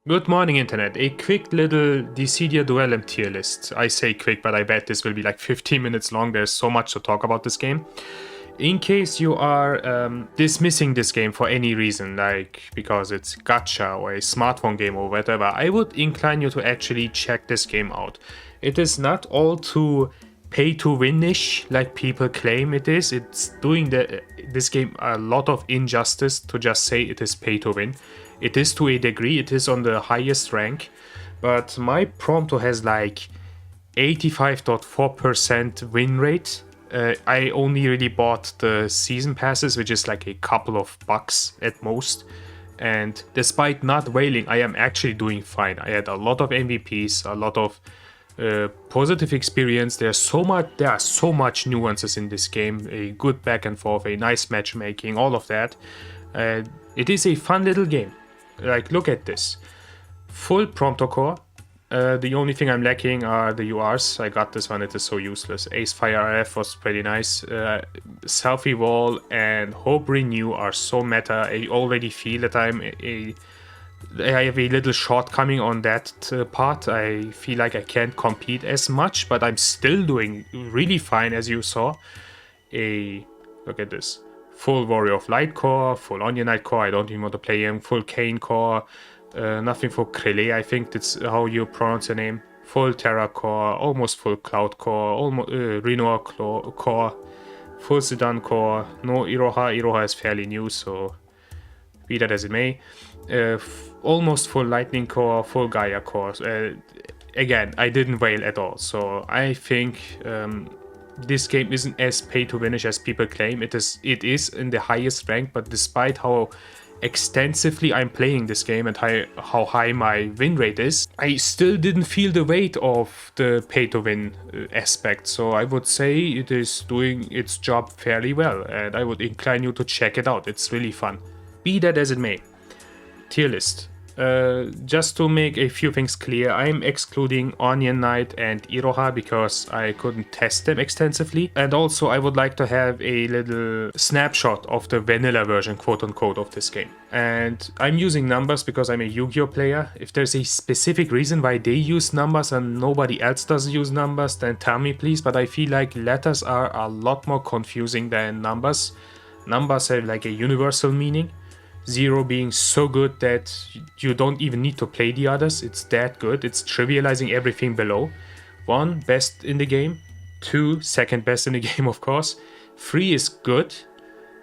Good morning, Internet. A quick little Dissidia Duellum tier list. I say quick, but I bet this will be like 15 minutes long. There's so much to talk about this game. In case you are dismissing this game for any reason, like because it's gacha or a smartphone game or whatever, I would incline you to actually check this game out. It is not all too pay to win-ish like people claim it is. It's doing this game a lot of injustice to just say it is pay to win. It is to a degree, it is on the highest rank, but my Prompto has like 85.4% win rate. I only really bought the season passes, which is like a couple of bucks at most. And despite not whaling, I am actually doing fine. I had a lot of MVPs, a lot of positive experience. There are so much nuances in this game. A good back and forth, a nice matchmaking, all of that. It is a fun little game. Like, look at this. Full Prompto core. The only thing I'm lacking are the URs. I got this one, it is so useless. Ace Fire RF was pretty nice. Self-Evolve and Hope Renew are so meta. I already feel that I have a little shortcoming on that part. I feel like I can't compete as much, but I'm still doing really fine, as you saw. Look at this. Full Warrior of Light core, full Onion Knight core, I don't even want to play him. Full Kane core, nothing for Krele, I think that's how you pronounce the name. Full Terra core, almost full Cloud core, almost Reno core, full Sedan core, no Iroha. Iroha is fairly new, so be that as it may. Almost full Lightning core, full Gaia core. Again, I didn't whale at all, so I think this game isn't as pay to winish as people claim. It is in the highest rank, but despite how extensively I'm playing this game and how high my win rate is, I still didn't feel the weight of the pay to win aspect. So I would say it is doing its job fairly well, and I would incline you to check it out. It's really fun. Be that as it may. Tier list. Just to make a few things clear, I'm excluding Onion Knight and Iroha because I couldn't test them extensively. And also I would like to have a little snapshot of the vanilla version, quote unquote, of this game. And I'm using numbers because I'm a Yu-Gi-Oh player. If there's a specific reason why they use numbers and nobody else does use numbers, then tell me please, but I feel like letters are a lot more confusing than numbers. Numbers have like a universal meaning. 0 being so good that you don't even need to play the others. It's that good. It's trivializing everything below. 1, best in the game. 2, second best in the game, of course. 3 is good.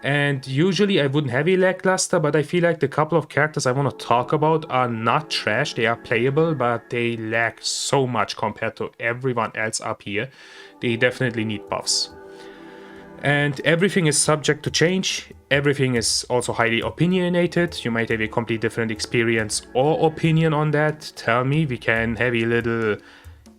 And usually I wouldn't have a Lackluster, but I feel like the couple of characters I want to talk about are not trash. They are playable, but they lack so much compared to everyone else up here. They definitely need buffs. And everything is subject to change. Everything is also highly opinionated. You might have a completely different experience or opinion on that. Tell me, we can have a little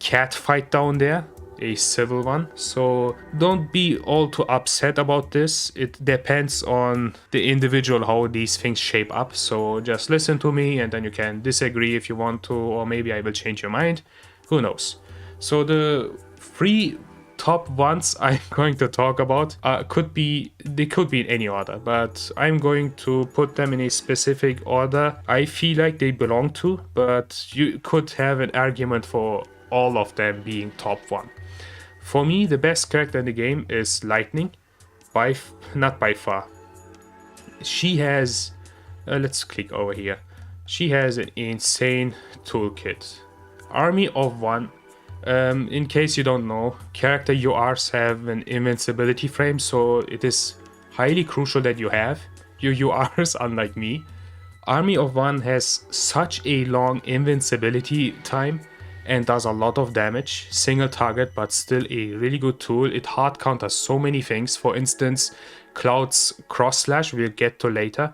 cat fight down there, a civil one. So don't be all too upset about this. It depends on the individual how these things shape up. So just listen to me and then you can disagree if you want to, or maybe I will change your mind. Who knows? So the three top ones I'm going to talk about could be in any order, but I'm going to put them in a specific order I feel like they belong to, but you could have an argument for all of them being top 1. For me, the best character in the game is Lightning, not by far. She has, let's click over here. She has an insane toolkit. Army of 1. In case you don't know, character URs have an invincibility frame, so it is highly crucial that you have your URs, unlike me. Army of 1 has such a long invincibility time and does a lot of damage, single target, but still a really good tool. It hard counters so many things. For instance, Cloud's cross slash, we'll get to later,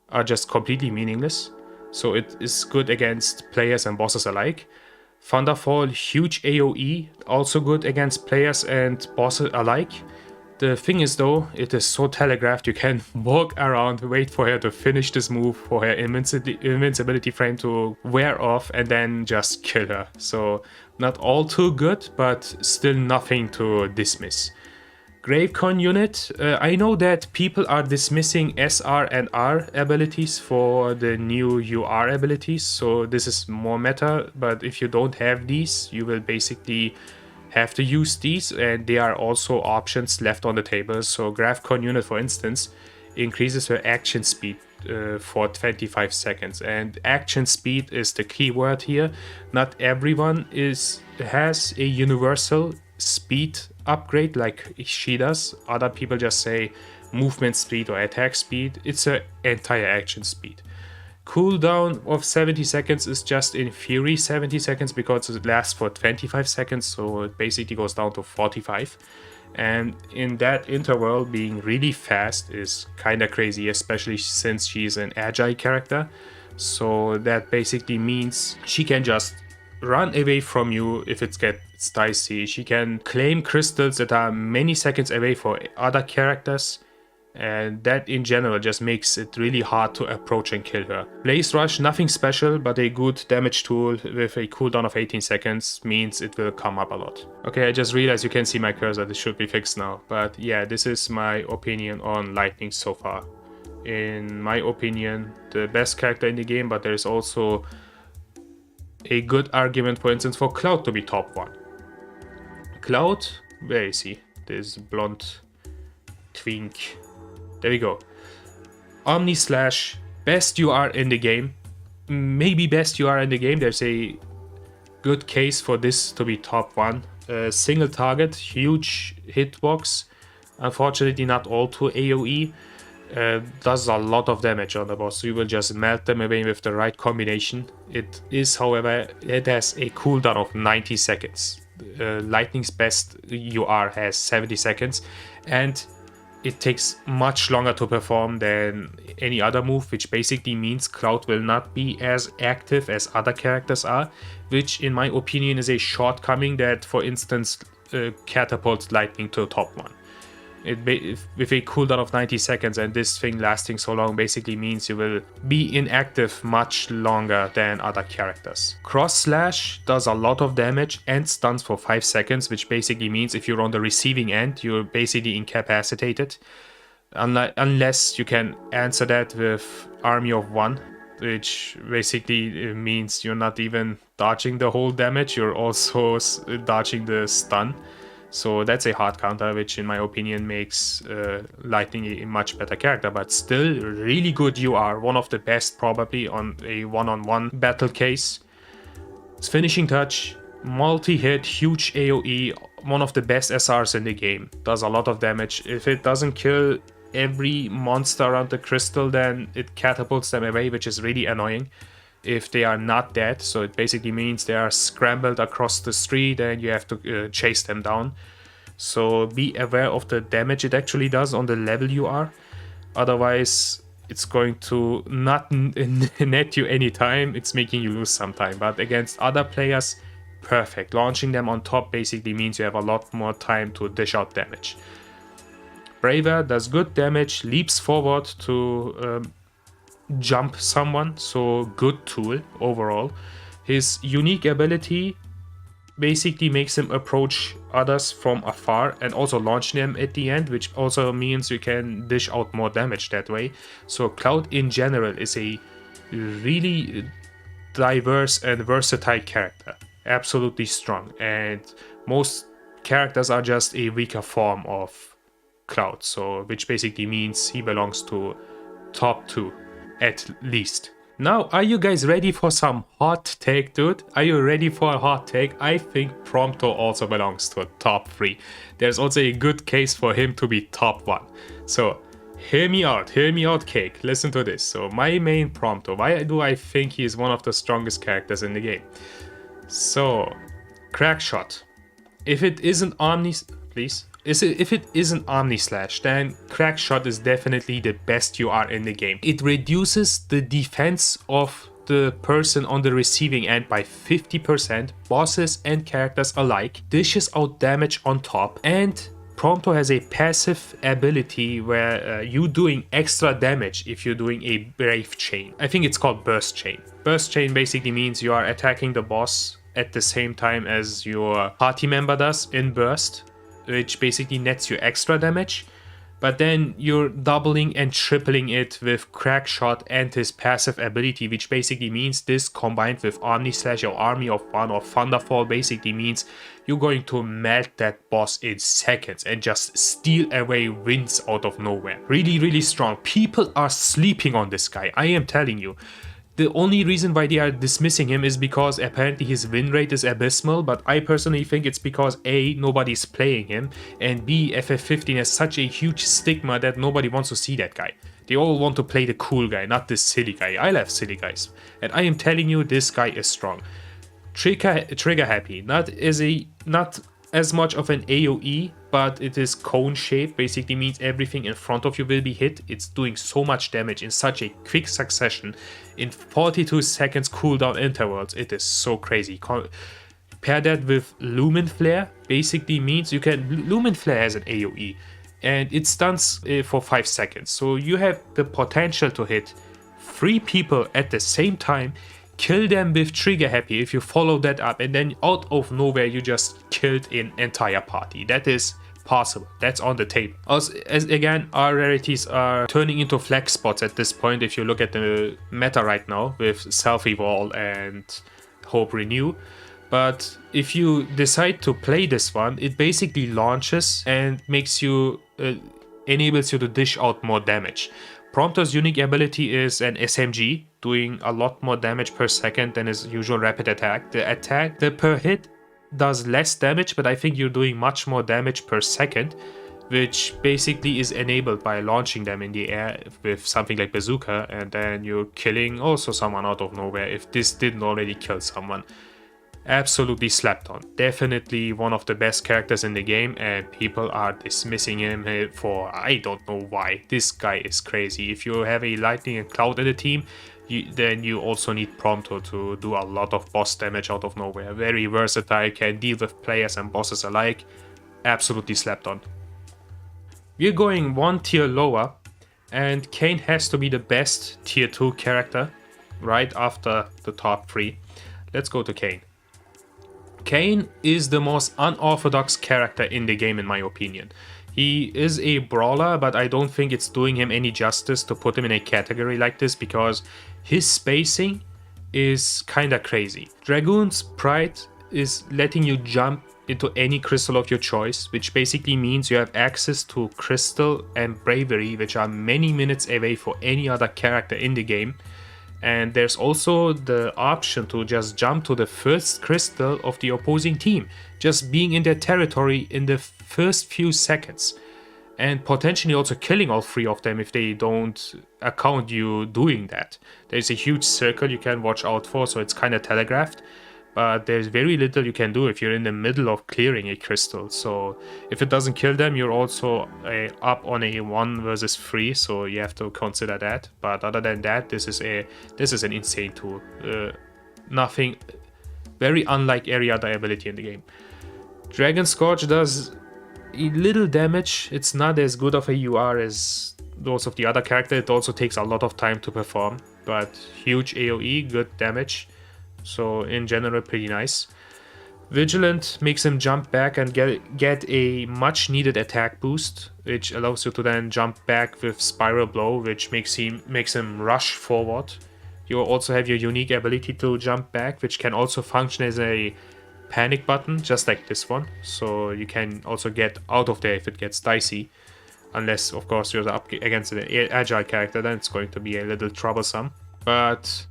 are just completely meaningless. So it is good against players and bosses alike. Thunderfall, huge AoE, also good against players and bosses alike. The thing is though, it is so telegraphed, you can walk around, wait for her to finish this move, for her invincibility frame to wear off, and then just kill her. So not all too good, but still nothing to dismiss. Gravecon unit, I know that people are dismissing SR and R abilities for the new UR abilities, so this is more meta, but if you don't have these, you will basically have to use these, and they are also options left on the table. So Gravecon unit, for instance, increases her action speed for 25 seconds, and action speed is the key word here. Not everyone has a universal speed upgrade like she does. Other people just say movement speed or attack speed. It's her entire action speed. Cooldown of 70 seconds is just in theory 70 seconds because it lasts for 25 seconds, so it basically goes down to 45. And in that interval, being really fast is kind of crazy, especially since she's an agile character. So that basically means she can just run away from you if it gets dicey. She can claim crystals that are many seconds away for other characters, and that in general just makes it really hard to approach and kill her. Blaze Rush, nothing special, but a good damage tool with a cooldown of 18 seconds means it will come up a lot. Okay, I just realized you can see my cursor, this should be fixed now. But yeah, this is my opinion on Lightning so far. In my opinion, the best character in the game, but there's also a good argument, for instance, for Cloud to be top 1. Cloud, where is he? This blonde twink. There we go. Omni Slash, best UR in the game. Maybe best UR in the game. There's a good case for this to be top 1. Single target, huge hitbox. Unfortunately, not all to AoE. Does a lot of damage on the boss, so you will just melt them away with the right combination. It is, however, it has a cooldown of 90 seconds. Lightning's best UR has 70 seconds, and it takes much longer to perform than any other move, which basically means Cloud will not be as active as other characters are, which in my opinion is a shortcoming that, for instance, catapults Lightning to top 1. With a cooldown of 90 seconds and this thing lasting so long basically means you will be inactive much longer than other characters. Cross Slash does a lot of damage and stuns for 5 seconds, which basically means if you're on the receiving end, you're basically incapacitated. Unless you can answer that with Army of One, which basically means you're not even dodging the whole damage, you're also dodging the stun. So that's a hard counter, which in my opinion makes Lightning a much better character, but still really good UR, one of the best probably on a one-on-one battle case. Its finishing touch, multi-hit, huge AoE, one of the best SRs in the game, does a lot of damage. If it doesn't kill every monster around the crystal, then it catapults them away, which is really annoying if they are not dead. So it basically means they are scrambled across the street and you have to chase them down. So be aware of the damage it actually does on the level you are. Otherwise, it's going to not net you any time. It's making you lose some time. But against other players, perfect. Launching them on top basically means you have a lot more time to dish out damage. Braver does good damage, leaps forward to jump someone, so good tool overall. His unique ability basically makes him approach others from afar and also launch them at the end, which also means you can dish out more damage that way. So Cloud in general is a really diverse and versatile character, absolutely strong, and most characters are just a weaker form of Cloud, so which basically means he belongs to top 2 at least. Now, are you guys ready for some hot take, dude? Are you ready for a hot take? I think Prompto also belongs to a top 3. There's also a good case for him to be top 1. So, hear me out, Cake. Listen to this. So, my main Prompto, why do I think he is one of the strongest characters in the game? So, Crack Shot. If it isn't Omni... Please? If it isn't Omni Slash, then Crack Shot is definitely the best UR in the game. It reduces the defense of the person on the receiving end by 50%, bosses and characters alike, dishes out damage on top, and Prompto has a passive ability where you doing extra damage if you're doing a Brave Chain. I think it's called Burst Chain. Burst Chain basically means you are attacking the boss at the same time as your party member does in Burst. which basically nets you extra damage. But then you're doubling and tripling it with Crack Shot and his passive ability, which basically means this combined with Omni Slash or Army of One or Thunderfall basically means you're going to melt that boss in seconds and just steal away wins out of nowhere. Really, really strong. People are sleeping on this guy, I am telling you. The only reason why they are dismissing him is because apparently his win rate is abysmal, but I personally think it's because A, nobody's playing him, and B, FF15 has such a huge stigma that nobody wants to see that guy. They all want to play the cool guy, not this silly guy. I love silly guys. And I am telling you, this guy is strong. Trigger happy, not as much of an AoE, but it is cone shape, basically means everything in front of you will be hit. It's doing so much damage in such a quick succession in 42 seconds cooldown intervals. It is so crazy. Pair that with Lumen Flare, basically means you can... Lumen Flare has an AoE and it stuns for 5 seconds, so you have the potential to hit 3 people at the same time, kill them with Trigger Happy if you follow that up, and then out of nowhere you just killed an entire party. That is possible. That's on the table. As again, our rarities are turning into flex spots at this point if you look at the meta right now with Self-Evolve and Hope Renew. But if you decide to play this one, it basically launches and makes you enables you to dish out more damage. Prompto's unique ability is an SMG, doing a lot more damage per second than his usual rapid attack. The per hit does less damage, but I think you're doing much more damage per second, which basically is enabled by launching them in the air with something like Bazooka, and then you're killing also someone out of nowhere if this didn't already kill someone. Absolutely slept on. Definitely one of the best characters in the game, and people are dismissing him for I don't know why. This guy is crazy. If you have a Lightning and Cloud in the team, then you also need Prompto to do a lot of boss damage out of nowhere. Very versatile, can deal with players and bosses alike. Absolutely slept on. We're going one tier lower, and Kain has to be the best tier 2 character right after the top 3. Let's go to Kain. Kain is the most unorthodox character in the game in my opinion. He is a brawler, but I don't think it's doing him any justice to put him in a category like this because his spacing is kinda crazy. Dragoon's Pride is letting you jump into any crystal of your choice, which basically means you have access to Crystal and Bravery, which are many minutes away for any other character in the game. And there's also the option to just jump to the first crystal of the opposing team, just being in their territory in the first few seconds. And potentially also killing all 3 of them if they don't account you doing that. There's a huge circle you can watch out for, so it's kind of telegraphed. But there's very little you can do if you're in the middle of clearing a crystal. So if it doesn't kill them, you're also up on a 1 versus 3, so you have to consider that. But other than that, this is an insane tool. Nothing, very unlike every other ability in the game. Dragon Scourge does a little damage. It's not as good of a UR as those of the other characters. It also takes a lot of time to perform, but huge AoE, good damage. So in general, pretty nice. Vigilant makes him jump back and get a much needed attack boost, which allows you to then jump back with Spiral Blow, which makes him rush forward. You also have your unique ability to jump back, which can also function as a panic button, just like this one. So you can also get out of there if it gets dicey. Unless, of course, you're up against an agile character, then it's going to be a little troublesome. But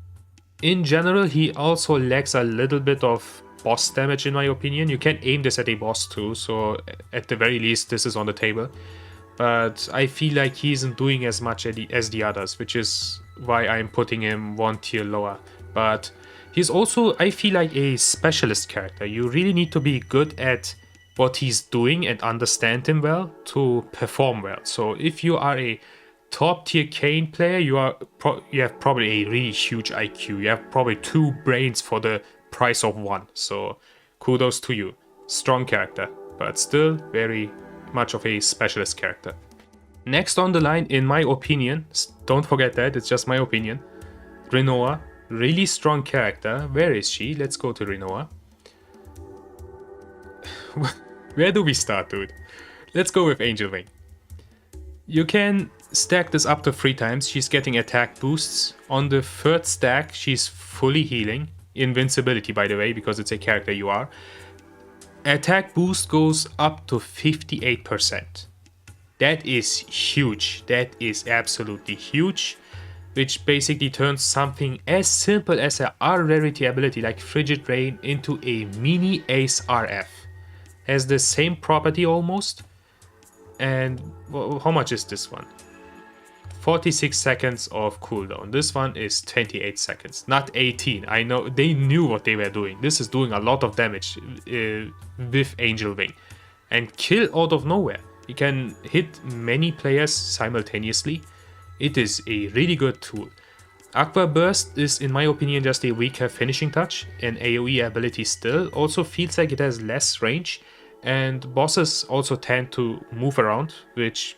in general, he also lacks a little bit of boss damage in my opinion. You can aim this at a boss too, so at the very least this is on the table. But I feel like he isn't doing as much as the others, which is why I'm putting him 1 tier lower. But he's also, I feel like, a specialist character. You really need to be good at what he's doing and understand him well to perform well. So if you are a top tier Kain player, you have probably a really huge IQ. You have probably 2 brains for the price of 1. So kudos to you. Strong character, but still very much of a specialist character. Next on the line, in my opinion, don't forget that, it's just my opinion, Rinoa. Really strong character. Where is she? Let's go to Rinoa. Where do we start, dude? Let's go with Angel Wing. You can stack this up to 3 times. She's getting attack boosts. On the 3rd stack, she's fully healing. Invincibility, by the way, because it's a character you are. Attack boost goes up to 58%. That is huge. That is absolutely huge. Which basically turns something as simple as a R rarity ability like Frigid Rain into a mini Ace RF. Has the same property almost. And how much is this one? 46 seconds of cooldown. This one is 28 seconds, not 18. I know they knew what they were doing. This is doing a lot of damage with Angel Wing. And kill out of nowhere. You can hit many players simultaneously. It is a really good tool. Aqua Burst is, in my opinion, just a weaker finishing touch. An AoE ability still. Also feels like it has less range. And bosses also tend to move around, which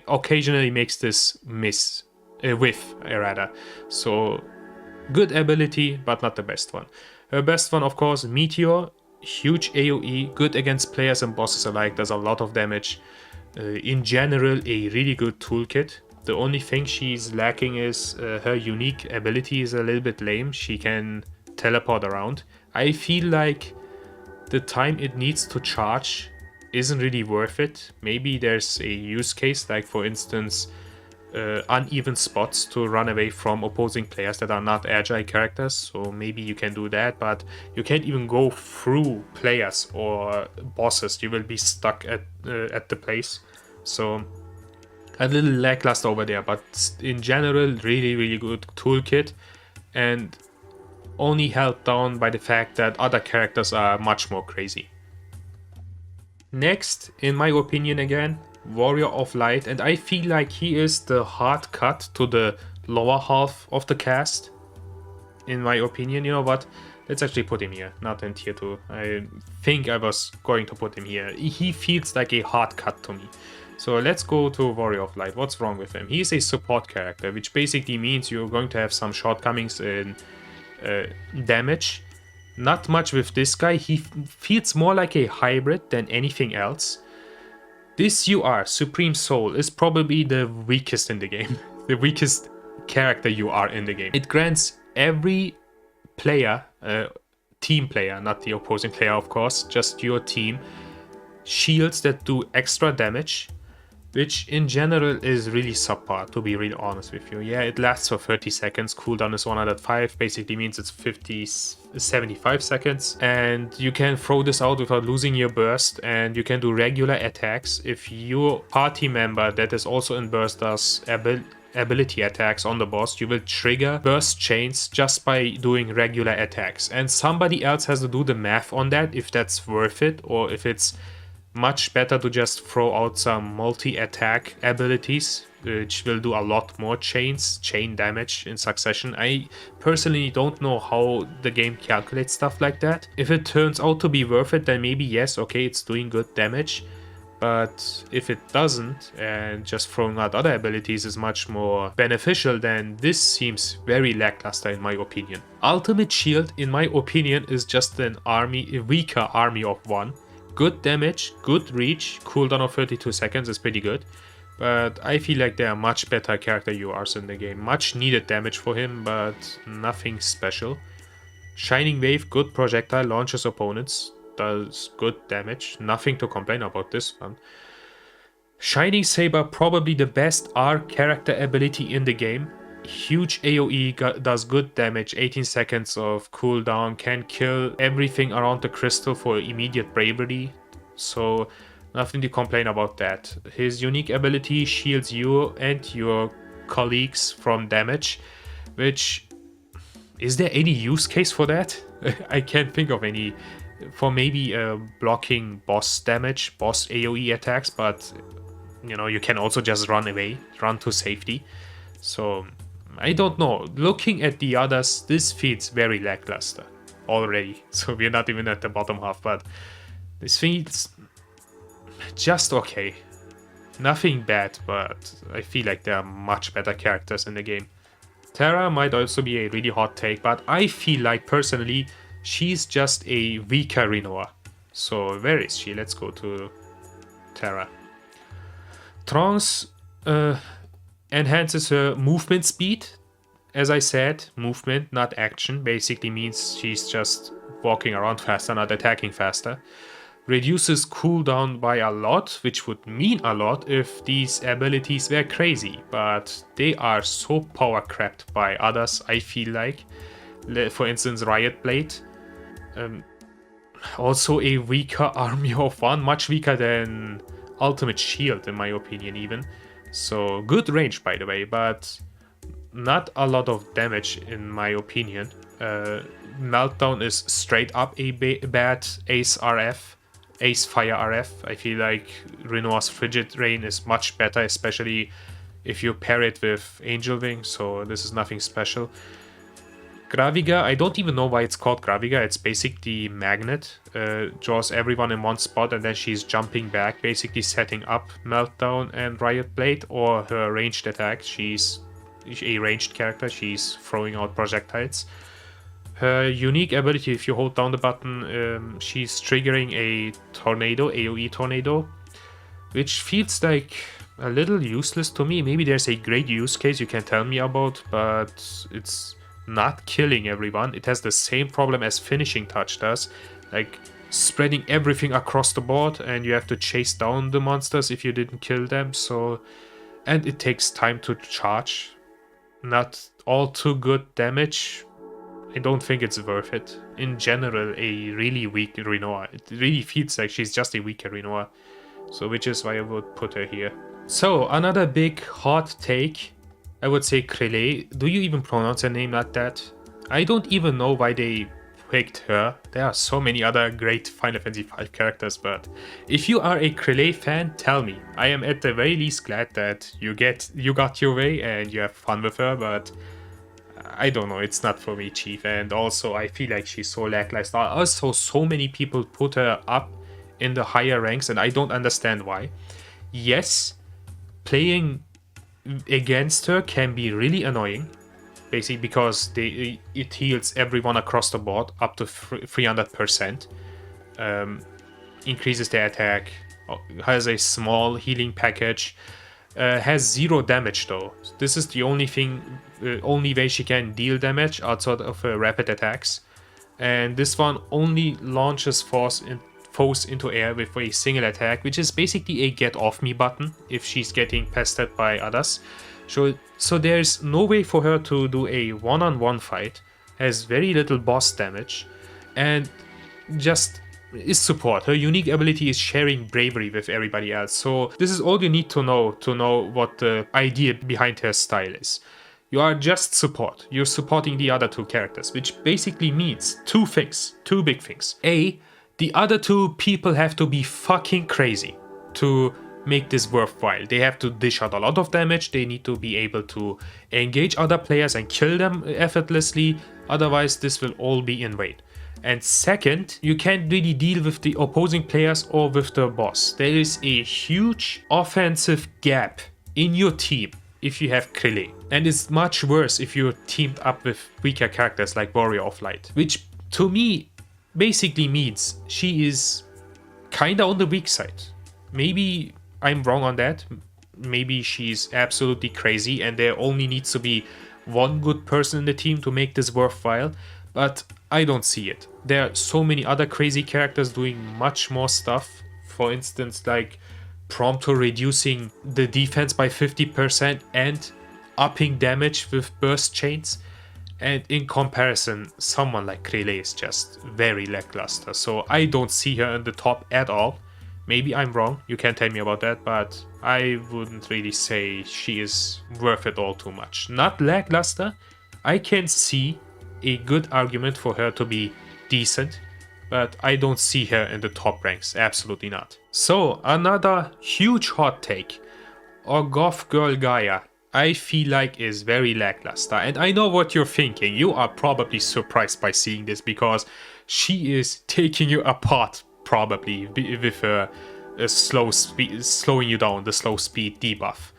occasionally makes this whiff. So, good ability, but not the best one. Her best one, of course, Meteor. Huge AoE, good against players and bosses alike, does a lot of damage. In general, a really good toolkit. The only thing she's lacking is her unique ability is a little bit lame. She can teleport around. I feel like the time it needs to charge isn't really worth it. Maybe there's a use case, like for instance, uneven spots to run away from opposing players that are not agile characters. So maybe you can do that, but you can't even go through players or bosses. You will be stuck at the place. So a little lackluster over there, but in general, really, really good toolkit, and only held down by the fact that other characters are much more crazy. Next, in my opinion again, Warrior of Light, and I feel like he is the hard cut to the lower half of the cast. In my opinion, you know what? Let's actually put him here, not in tier 2. I think I was going to put him here. He feels like a hard cut to me. So let's go to Warrior of Light. What's wrong with him? He's a support character, which basically means you're going to have some shortcomings in damage. Not much with this guy. He feels more like a hybrid than anything else. This UR, Supreme Soul, is probably the weakest in the game. The weakest character you are in the game. It grants every player, team player, not the opposing player of course, just your team, shields that do extra damage, which in general is really subpar, to be really honest with you. Yeah, it lasts for 30 seconds, cooldown is 105, basically means it's 75 seconds, and you can throw this out without losing your burst, and you can do regular attacks. If your party member that is also in burst does ability attacks on the boss, you will trigger burst chains just by doing regular attacks, and somebody else has to do the math on that, if that's worth it, or if it's much better to just throw out some multi-attack abilities, which will do a lot more chain damage in succession. I personally don't know how the game calculates stuff like that. If it turns out to be worth it, then maybe yes, okay, it's doing good damage. But if it doesn't, and just throwing out other abilities is much more beneficial, then this seems very lackluster in my opinion. Ultimate Shield, in my opinion, is just a weaker army of one. Good damage, good reach, cooldown of 32 seconds is pretty good. But I feel like there are much better character URs in the game. Much needed damage for him, but nothing special. Shining Wave, good projectile, launches opponents, does good damage. Nothing to complain about this one. Shining Saber, probably the best R character ability in the game. Huge AoE, does good damage, 18 seconds of cooldown, can kill everything around the crystal for immediate bravery, so nothing to complain about that. His unique ability shields you and your colleagues from damage, which, is there any use case for that? I can't think of any. For maybe blocking boss damage, boss AoE attacks, but you know, you can also just run away, run to safety. So I don't know. Looking at the others, this feels very lackluster already. So we're not even at the bottom half, but this feels just okay. Nothing bad, but I feel like there are much better characters in the game. Terra might also be a really hot take, but I feel like personally she's just a weaker Rinoa. So where is she? Let's go to Terra. Trance enhances her movement speed. As I said, movement, not action, basically means she's just walking around faster, not attacking faster. Reduces cooldown by a lot, which would mean a lot if these abilities were crazy, but they are so power crept by others, I feel like. For instance, Riot Blade. Also a weaker army of one, much weaker than Ultimate Shield in my opinion even. So good range by the way, but not a lot of damage in my opinion. Meltdown is straight up a bad Ace RF, Ace Fire RF. I feel like Renoir's Frigid Rain is much better, especially if you pair it with Angel Wing, so this is nothing special. Graviga, I don't even know why it's called Graviga. It's basically magnet, draws everyone in one spot and then she's jumping back, basically setting up Meltdown and Riot Blade or her ranged attack. She's a ranged character, she's throwing out projectiles. Her unique ability, if you hold down the button, she's triggering a tornado, AoE tornado, which feels like a little useless to me. Maybe there's a great use case you can tell me about, but it's not killing everyone. It has the same problem as Finishing Touch does, like spreading everything across the board and you have to chase down the monsters if you didn't kill them. So, and it takes time to charge. Not all too good damage. I don't think it's worth it. In general, a really weak Renoir. It really feels like she's just a weaker Renoir. So which is why I would put her here. So another big hot take, I would say Krele. Do you even pronounce her name like that? I don't even know why they picked her. There are so many other great Final Fantasy V characters, but if you are a Krele fan, tell me. I am at the very least glad that you got your way and you have fun with her, but I don't know, it's not for me, Chief. And also, I feel like she's so lackluster. Also, so many people put her up in the higher ranks, and I don't understand why. Yes, playing against her can be really annoying, basically because it heals everyone across the board up to 300%, increases their attack, has a small healing package, has 0 damage though. This is the only way she can deal damage outside of rapid attacks, and this one only launches foes into air with a single attack, which is basically a get off me button if she's getting pestered by others. So there's no way for her to do a one-on-one fight, has very little boss damage, and just is support. Her unique ability is sharing bravery with everybody else. So this is all you need to know what the idea behind her style is. You are just support. You're supporting the other two characters, which basically means two big things. A, the other two people have to be fucking crazy to make this worthwhile. They have to dish out a lot of damage, they need to be able to engage other players and kill them effortlessly, otherwise this will all be in vain. And second, you can't really deal with the opposing players or with the boss. There is a huge offensive gap in your team if you have Krele. And it's much worse if you're teamed up with weaker characters like Warrior of Light, which to me basically means she is kinda on the weak side. Maybe I'm wrong on that. Maybe she's absolutely crazy and there only needs to be one good person in the team to make this worthwhile, but I don't see it. There are so many other crazy characters doing much more stuff. For instance, like Prompto reducing the defense by 50% and upping damage with burst chains. And in comparison, someone like Krele is just very lackluster. So I don't see her in the top at all. Maybe I'm wrong, you can tell me about that, but I wouldn't really say she is worth it all too much. Not lackluster, I can see a good argument for her to be decent, but I don't see her in the top ranks, absolutely not. So, another huge hot take. Our goth girl Gaia, I feel like is very lackluster, and I know what you're thinking. You are probably surprised by seeing this because she is taking you apart, probably, with her slowing you down, the slow speed debuff.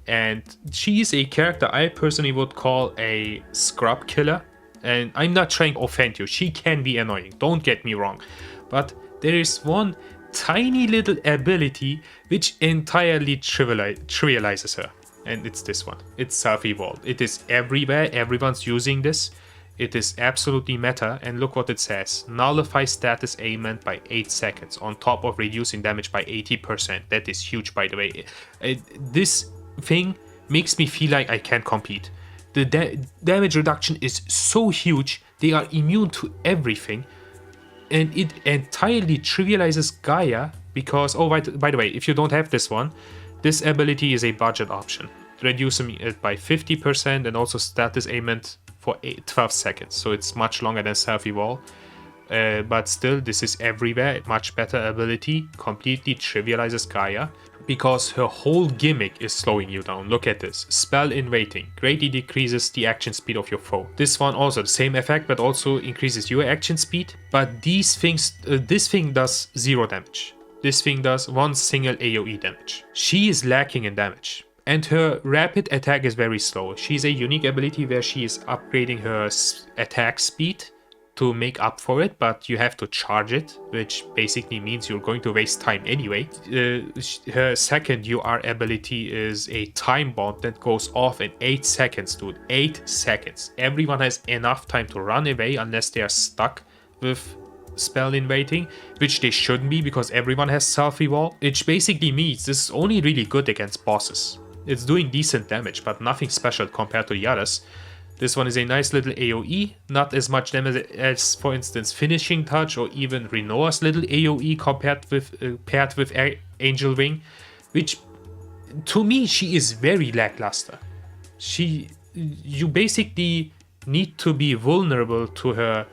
And she is a character I personally would call a scrub killer. And I'm not trying to offend you. She can be annoying, don't get me wrong. But there is one tiny little ability which entirely trivializes her. And it's this one. It's self-evolve. It is everywhere. Everyone's using this. It is absolutely meta, and look what it says. Nullify status ailment by 8 seconds, on top of reducing damage by 80%. That is huge, by the way. This thing makes me feel like I can't compete. The damage reduction is so huge, they are immune to everything, and it entirely trivializes Gaia because, oh, by the way, if you don't have this one, this ability is a budget option. Reducing it by 50% and also status ailment for 12 seconds, so it's much longer than self-evolve. But still, this is everywhere. Much better ability. Completely trivializes Gaia because her whole gimmick is slowing you down. Look at this. Spell in waiting. Greatly decreases the action speed of your foe. This one also the same effect, but also increases your action speed. But these things, this thing does 0 damage. This thing does 1 single AoE damage. She is lacking in damage. And her rapid attack is very slow. She's a unique ability where she is upgrading her attack speed to make up for it, but you have to charge it, which basically means you're going to waste time anyway. Her second UR ability is a time bomb that goes off in 8 seconds, dude. 8 seconds. Everyone has enough time to run away unless they are stuck with spell in waiting, which they shouldn't be because everyone has self-evolve, which basically means this is only really good against bosses. It's doing decent damage, but nothing special compared to the others. This one is a nice little AoE, not as much damage as, for instance, Finishing Touch or even Renoa's little AoE paired with Angel Wing, which, to me, she is very lackluster. You basically need to be vulnerable to her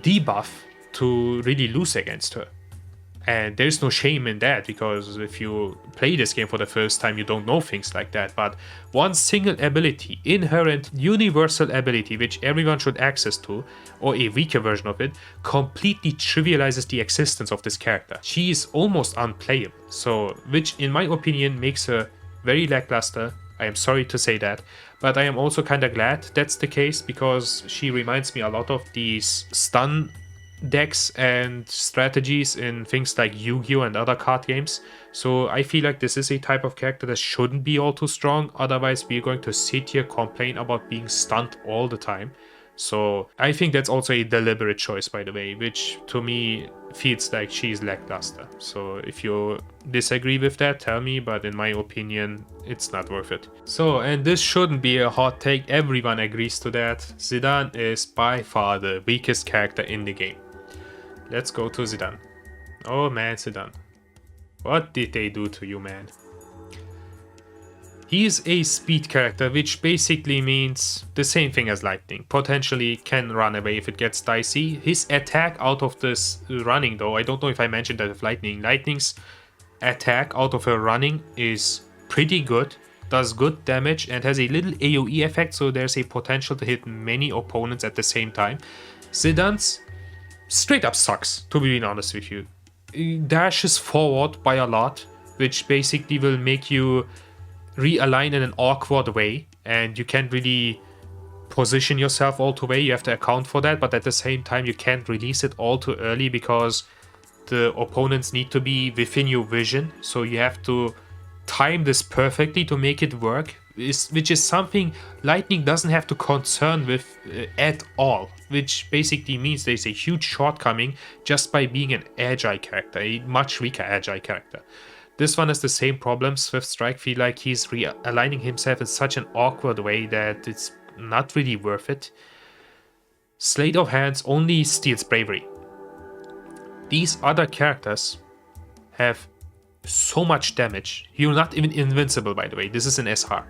debuff to really lose against her. And there's no shame in that, because if you play this game for the first time, you don't know things like that. But one single ability, inherent universal ability, which everyone should access to, or a weaker version of it, completely trivializes the existence of this character. She is almost unplayable, so which in my opinion makes her very lackluster. I am sorry to say that, but I am also kind of glad that's the case, because she reminds me a lot of these stun decks and strategies in things like Yu-Gi-Oh! And other card games. So I feel like this is a type of character that shouldn't be all too strong, otherwise we're going to sit here complain about being stunned all the time. So I think that's also a deliberate choice, by the way, which to me feels like she's lackluster. So if you disagree with that, tell me, but in my opinion, it's not worth it. So, and this shouldn't be a hot take, everyone agrees to that. Zidane is by far the weakest character in the game. Let's go to Zidane. Oh man, Zidane. What did they do to you, man? He is a speed character, which basically means the same thing as Lightning. Potentially can run away if it gets dicey. His attack out of this running, though, I don't know if I mentioned that with Lightning. Lightning's attack out of her running is pretty good, does good damage, and has a little AoE effect, so there's a potential to hit many opponents at the same time. Zidane's straight up sucks, to be honest with you. It dashes forward by a lot, which basically will make you realign in an awkward way, and you can't really position yourself all the way. You have to account for that, but at the same time you can't release it all too early because the opponents need to be within your vision, so you have to time this perfectly to make it work, which is something Lightning doesn't have to concern with at all, which basically means there's a huge shortcoming just by being an agile character, a much weaker agile character. This one has the same problem. Swift Strike feel like he's realigning himself in such an awkward way that it's not really worth it. Sleight of Hands only steals bravery. These other characters have so much damage. You're not even invincible, by the way. This is an SR.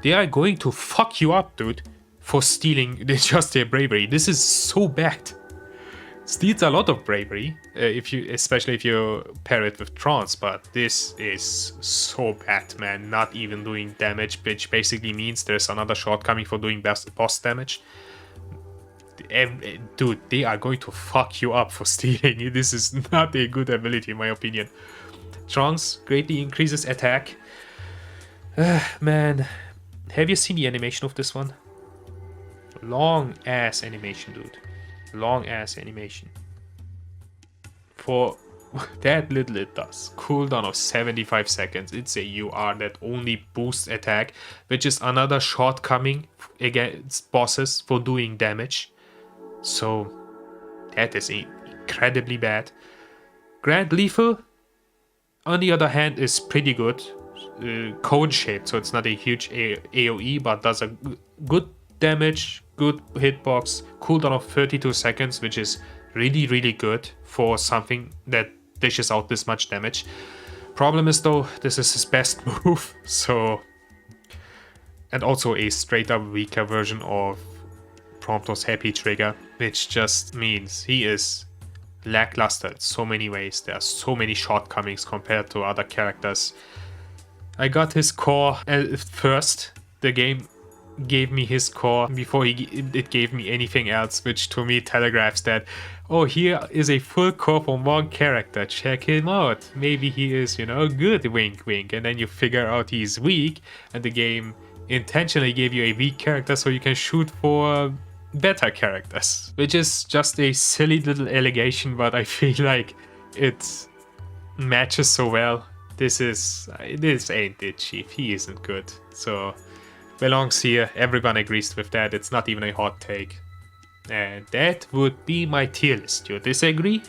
They are going to fuck you up, dude, for stealing just their bravery. This is so bad. Steals a lot of bravery, especially if you pair it with Trance, but this is so bad, man. Not even doing damage, which basically means there's another shortcoming for doing boss damage. Dude, they are going to fuck you up for stealing. This is not a good ability, in my opinion. Trance greatly increases attack. Man, have you seen the animation of this one? Long ass animation, dude. Long ass animation. For that little it does. Cooldown of 75 seconds. It's a UR that only boosts attack, which is another shortcoming against bosses for doing damage. So that is incredibly bad. Grand Lethal, on the other hand, is pretty good. Cone shaped, so it's not a huge AoE, but does a good damage, good hitbox, cooldown of 32 seconds, which is really, really good for something that dishes out this much damage. Problem is though, this is his best move, so... And also a straight up weaker version of Prompto's Happy Trigger, which just means he is lackluster in so many ways. There are so many shortcomings compared to other characters. I got his core first. The game gave me his core before it gave me anything else, which to me telegraphs that, oh, here is a full core from one character, check him out, maybe he is, you know, good, wink wink. And then you figure out he's weak, and the game intentionally gave you a weak character so you can shoot for better characters, which is just a silly little allegation, but I feel like it matches so well. This ain't it, Chief. He isn't good. So belongs here. Everyone agrees with that. It's not even a hot take. And that would be my tier list. You disagree?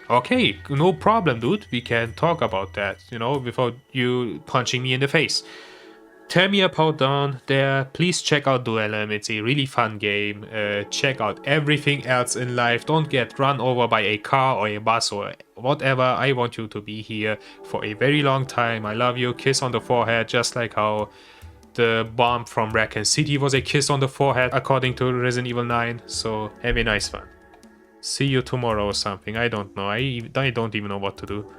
Okay, no problem, dude. We can talk about that, you know, without you punching me in the face. Tear me apart down there. Please check out Duellum. It's a really fun game. Check out everything else in life. Don't get run over by a car or a bus or whatever. I want you to be here for a very long time. I love you. Kiss on the forehead, just like how the bomb from Raccoon City was a kiss on the forehead, according to Resident Evil 9. So have a nice one. See you tomorrow or something. I don't know. I don't even know what to do.